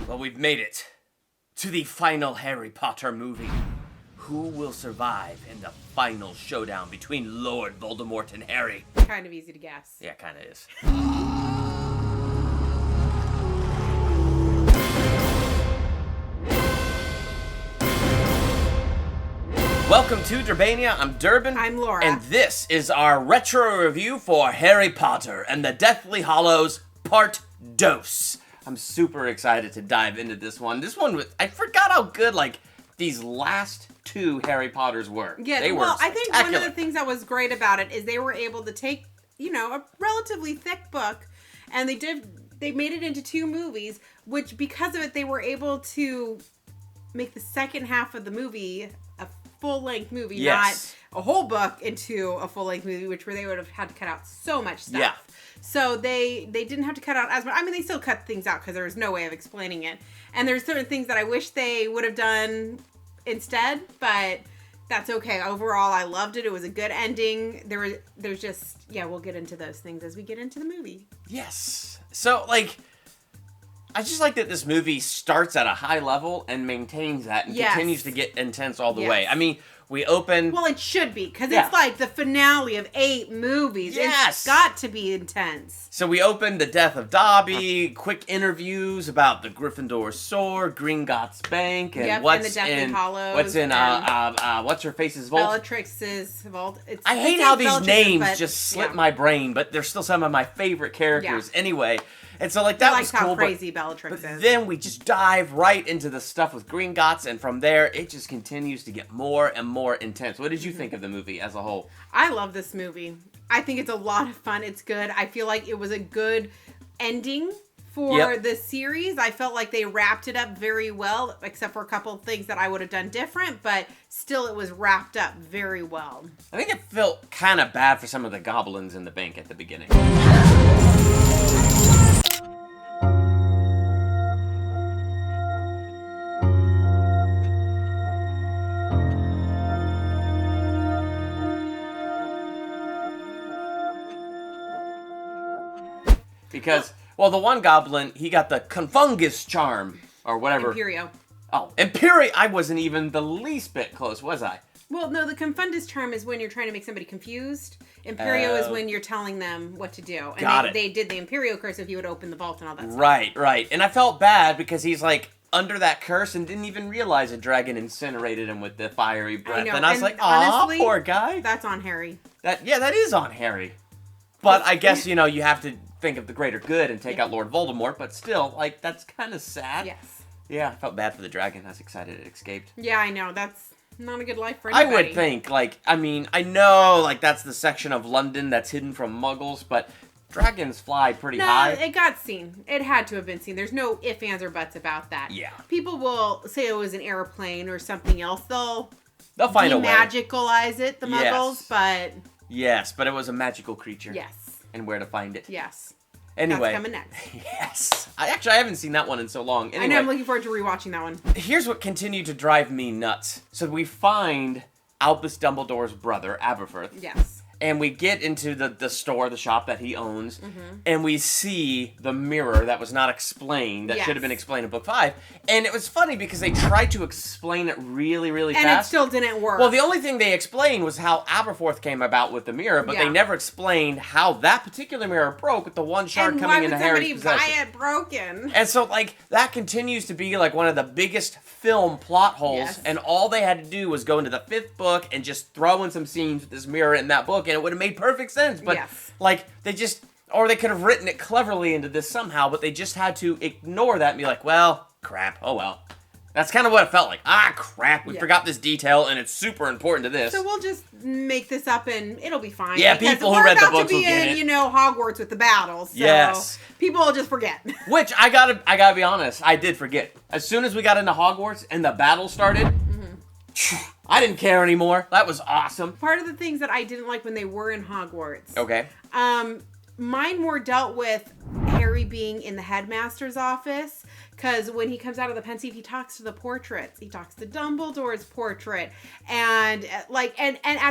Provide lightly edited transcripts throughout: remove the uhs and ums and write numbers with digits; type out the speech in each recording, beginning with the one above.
Well, we've made it to the final Harry Potter movie. Who will survive in the final showdown between Lord Voldemort and Harry? Kind of easy to guess. Yeah, kind of is. Welcome to Durbania. I'm Durbin. I'm Laura. And this is our retro review for Harry Potter and the Deathly Hallows Part Dos. I'm super excited to dive into this one. This one, I forgot how good, these last two Harry Potters were. Yeah, they were I think one of the things that was great about it is they were able to take, a relatively thick book, and they made it into two movies, which because of it, they were able to make the second half of the movie a full-length movie, yes. Not a whole book into a full-length movie, where they would have had to cut out so much stuff. Yeah. So they didn't have to cut out as much. I mean, they still cut things out because there was no way of explaining it. And there's certain things that I wish they would have done instead, but that's okay. Overall, I loved it. It was a good ending. There's just, we'll get into those things as we get into the movie. Yes. So, I just like that this movie starts at a high level and maintains that and continues to get intense all the way. I mean, we open... Well, it should be, because it's like the finale of 8 movies. Yes! It's got to be intense. So we open the death of Dobby, quick interviews about the Gryffindor sword, Gringotts Bank, and what's and the Deathly Hallows. What's in, what's-her-face's vault? Bellatrix's vault. I hate how these names just slip my brain, but they're still some of my favorite characters anyway. And so, that was cool. How crazy Bellatrix is. Then we just dive right into the stuff with Gringotts, and from there, it just continues to get more and more intense. What did you think of the movie as a whole? I love this movie. I think it's a lot of fun. It's good. I feel like it was a good ending for the series. I felt like they wrapped it up very well, except for a couple of things that I would have done different, but still it was wrapped up very well. I think it felt kind of bad for some of the goblins in the bank at the beginning. Because, the one goblin, he got the Confungus charm, or whatever. Imperio. Oh, Imperio! I wasn't even the least bit close, was I? Well, no, the Confundus charm is when you're trying to make somebody confused. Imperio is when you're telling them what to do. And they did the Imperio curse if you would open the vault and all that stuff. Right. And I felt bad because he's, under that curse and didn't even realize a dragon incinerated him with the fiery breath. And I was like, aw, poor guy. That's on Harry. That is on Harry. But I guess, you have to think of the greater good and take out Lord Voldemort, but still, that's kind of sad. Yes. Yeah, I felt bad for the dragon. I was excited it escaped. Yeah, I know. That's not a good life for anybody. I would think, I know, that's the section of London that's hidden from Muggles, but dragons fly pretty high. No, it got seen. It had to have been seen. There's no ifs, ands, or buts about that. Yeah. People will say it was an airplane or something else. They'll find a way. Magicalize it, the Muggles, but... Yes, but it was a magical creature. Yes. And where to find it. Yes. Anyway. That's coming next. Yes. I haven't seen that one in so long. Anyway, I know, I'm looking forward to rewatching that one. Here's what continued to drive me nuts. So we find Albus Dumbledore's brother, Aberforth. Yes. And we get into the store, the shop that he owns, and we see the mirror that was not explained, that should have been explained in book 5. And it was funny because they tried to explain it really, really fast. And it still didn't work. Well, the only thing they explained was how Aberforth came about with the mirror, but they never explained how that particular mirror broke with the one shard coming into Harry's possession. And why would somebody buy it broken? And so, that continues to be, one of the biggest film plot holes, and all they had to do was go into the 5th book and just throw in some scenes with this mirror in that book, and it would have made perfect sense. But, they just... Or they could have written it cleverly into this somehow, but they just had to ignore that and be like, well, crap, oh well. That's kind of what it felt like. Ah, crap, we forgot this detail, and it's super important to this. So we'll just make this up, and it'll be fine. Yeah, people who read the books will get it. We're about to be in, Hogwarts with the battles, so people will just forget. Which, I gotta be honest, I did forget. As soon as we got into Hogwarts and the battle started, I didn't care anymore. That was awesome. Part of the things that I didn't like when they were in Hogwarts. Okay. Mine more dealt with Harry being in the headmaster's office, because when he comes out of the pensieve, he talks to the portraits. He talks to Dumbledore's portrait, and at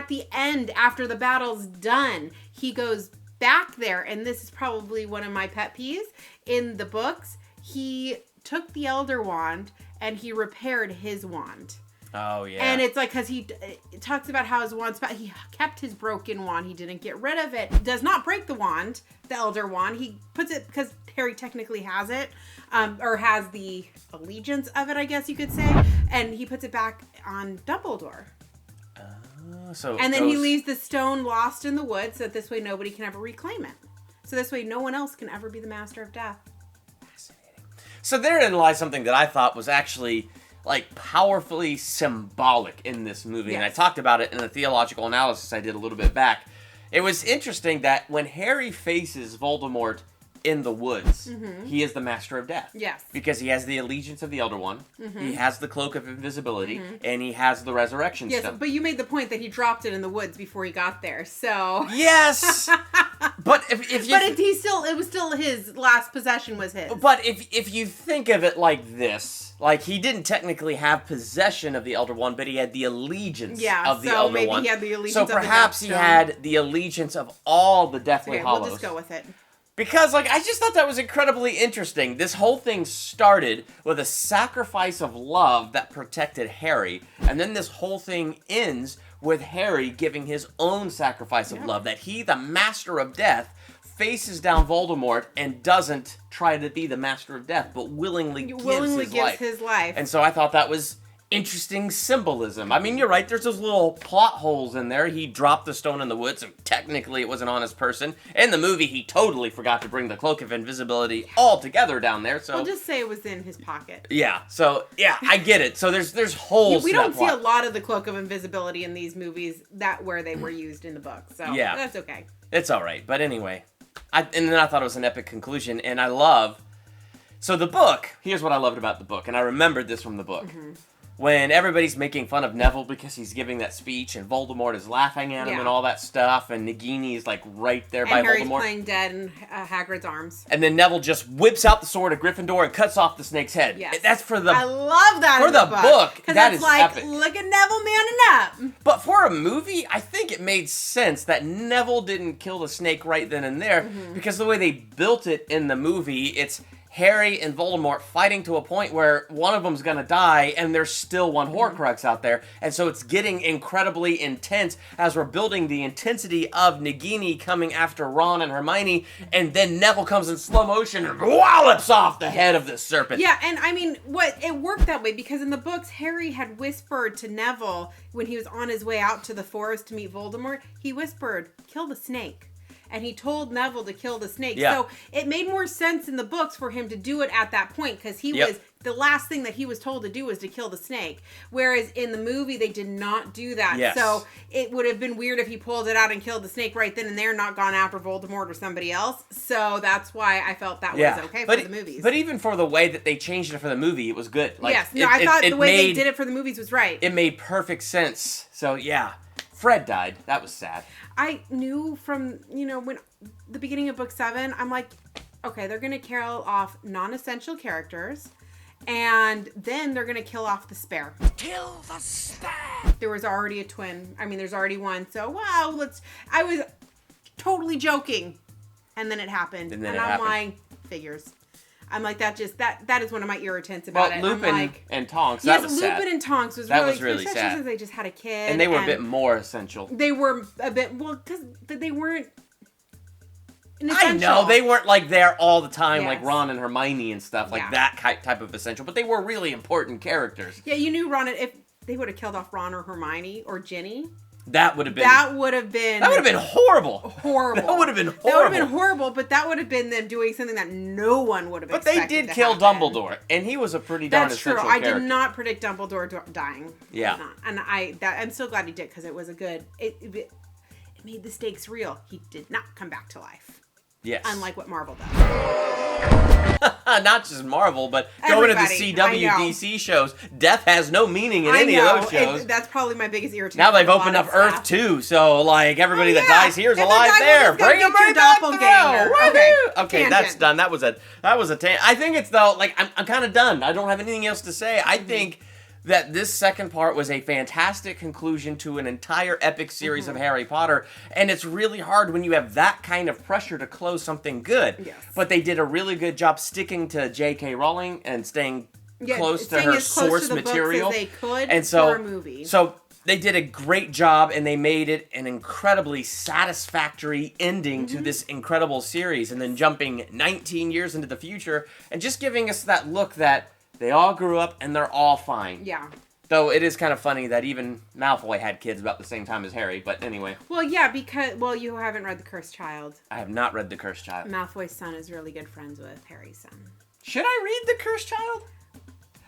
the end, after the battle's done, he goes back there, and this is probably one of my pet peeves in the books. He took the Elder Wand and he repaired his wand. Oh, yeah. And it's like, because he talks about how his wand's bad. He kept his broken wand. He didn't get rid of it. Does not break the wand, the Elder Wand. He puts it, because Harry technically has it, or has the allegiance of it, I guess you could say. And he puts it back on Dumbledore. And then he leaves the stone lost in the woods, so that this way nobody can ever reclaim it. So this way no one else can ever be the Master of Death. Fascinating. So therein lies something that I thought was actually, like, powerfully symbolic in this movie. Yes. And I talked about it in a theological analysis I did a little bit back. It was interesting that when Harry faces Voldemort in the woods, he is the Master of Death. Yes. Because he has the allegiance of the Elder One, he has the Cloak of Invisibility, and he has the Resurrection Stone. Yes, but you made the point that he dropped it in the woods before he got there, so... Yes! But if you... But it was still his last possession was his. But if you think of it like this, like, he didn't technically have possession of the Elder One, but he had the allegiance of the Elder One. So maybe he had the allegiance of the Death Stone. So perhaps he had the allegiance of all the Deathly Hallows. We'll just go with it. Because, like, I just thought that was incredibly interesting. This whole thing started with a sacrifice of love that protected Harry, and then this whole thing ends with Harry giving his own sacrifice of love, that he, the Master of Death, faces down Voldemort and doesn't try to be the Master of Death, but willingly gives his life. And so I thought that was interesting symbolism. I mean, you're right, there's those little plot holes in there. He dropped the stone in the woods, and technically it wasn't on his person. In the movie, he totally forgot to bring the Cloak of Invisibility all together down there, so... We'll just say it was in his pocket. Yeah, so, yeah, I get it. So there's holes we to that don't see plot. a lot of the Cloak of Invisibility in these movies where they were used in the book, so that's okay. It's alright, but anyway. And then I thought it was an epic conclusion, and I love... So the book, here's what I loved about the book, and I remembered this from the book. When everybody's making fun of Neville because he's giving that speech, and Voldemort is laughing at him and all that stuff, and Nagini is, like, right there by Harry's Voldemort. And Harry's playing dead in Hagrid's arms. And then Neville just whips out the sword of Gryffindor and cuts off the snake's head. Yes. That's for the... I love that for the book. That is like, epic. Look at Neville manning up. But for a movie, I think it made sense that Neville didn't kill the snake right then and there, because the way they built it in the movie, it's Harry and Voldemort fighting to a point where one of them's gonna die, and there's still one Horcrux out there. And so it's getting incredibly intense as we're building the intensity of Nagini coming after Ron and Hermione, and then Neville comes in slow motion and wallops off the head of this serpent. Yeah, and I mean, it worked that way because in the books, Harry had whispered to Neville when he was on his way out to the forest to meet Voldemort, he whispered, "Kill the snake." And he told Neville to kill the snake. Yeah. So it made more sense in the books for him to do it at that point because he was the last thing that he was told to do was to kill the snake. Whereas in the movie, they did not do that. Yes. So it would have been weird if he pulled it out and killed the snake right then and there, not gone after Voldemort or somebody else. So that's why I felt that was okay for the movies. But even for the way that they changed it for the movie, it was good. Like, yes, I thought the way they did it for the movies was right. It made perfect sense. So yeah, Fred died. That was sad. I knew from, when the beginning of book 7, I'm like, okay, they're going to kill off non-essential characters, and then they're going to kill off the spare. Kill the spare! There was already a twin. I mean, there's already one, so wow, I was totally joking, and then it happened. And I'm like, figures. I'm like, that is one of my irritants about it. Lupin and Tonks, that was sad. sad. Lupin and Tonks was really sad. sad. Since they just had a kid. And they were a bit more essential. They were a bit, because they weren't I know, they weren't, like, there all the time, like Ron and Hermione and stuff, like that type of essential, but they were really important characters. Yeah, you knew Ron, if they would have killed off Ron or Hermione or Ginny... That would have been horrible. Horrible. That would have been horrible. That would have been horrible, but that would have been them doing something that no one would have expected. But they did kill Dumbledore, and he was a pretty darn essential character. That's true. I did not predict Dumbledore dying. Yeah. And I'm so glad he did, because it was a good... It made the stakes real. He did not come back to life. Yes. Unlike what Marvel does. Not just Marvel, but going to the CW DC shows, death has no meaning in any of those shows. That's probably my biggest irritation. Now they've opened up Earth too, so like everybody that dies here is alive there. Bring them right back through. Okay, that's done. That was a I think it's though, like I'm kind of done. I don't have anything else to say. I think that this second part was a fantastic conclusion to an entire epic series of Harry Potter, and it's really hard when you have that kind of pressure to close something good. Yes. But they did a really good job sticking to J.K. Rowling and staying close to her source material. As they could and so, for a movie. So they did a great job, and they made it an incredibly satisfactory ending to this incredible series, and then jumping 19 years into the future and just giving us that look that they all grew up and they're all fine. Yeah. Though it is kind of funny that even Malfoy had kids about the same time as Harry, but anyway. Well, yeah, because, you haven't read The Cursed Child. I have not read The Cursed Child. Malfoy's son is really good friends with Harry's son. Should I read The Cursed Child?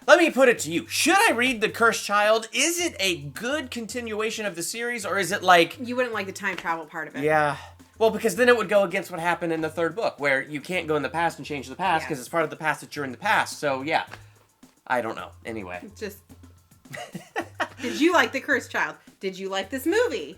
Let me put it to you. Should I read The Cursed Child? Is it a good continuation of the series, or is it like... You wouldn't like the time travel part of it. Yeah. Well, because then it would go against what happened in the third book, where you can't go in the past and change the past, because it's part of the past that you're in the past. So, yeah. I don't know. Anyway. Just... Did you like The Cursed Child? Did you like this movie?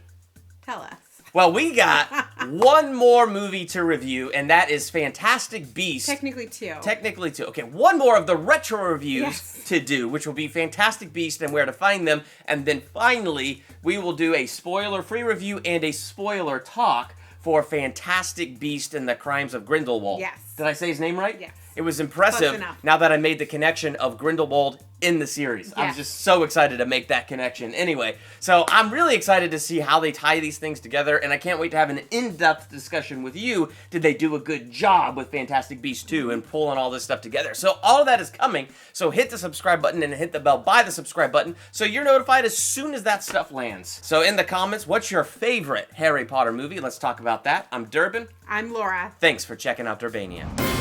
Tell us. Well, we got one more movie to review, and that is Fantastic Beasts. Technically two. Okay, one more of the retro reviews to do, which will be Fantastic Beasts and Where to Find Them. And then finally, we will do a spoiler-free review and a spoiler talk for Fantastic Beasts and the Crimes of Grindelwald. Yes. Did I say his name right? Yes. It was impressive now that I made the connection of Grindelwald in the series. Yes. I was just so excited to make that connection. Anyway, so I'm really excited to see how they tie these things together, and I can't wait to have an in-depth discussion with you. Did they do a good job with Fantastic Beasts 2 and pulling all this stuff together? So all of that is coming, so hit the subscribe button and hit the bell by the subscribe button so you're notified as soon as that stuff lands. So in the comments, what's your favorite Harry Potter movie? Let's talk about that. I'm Durbin. I'm Laura. Thanks for checking out Durbania.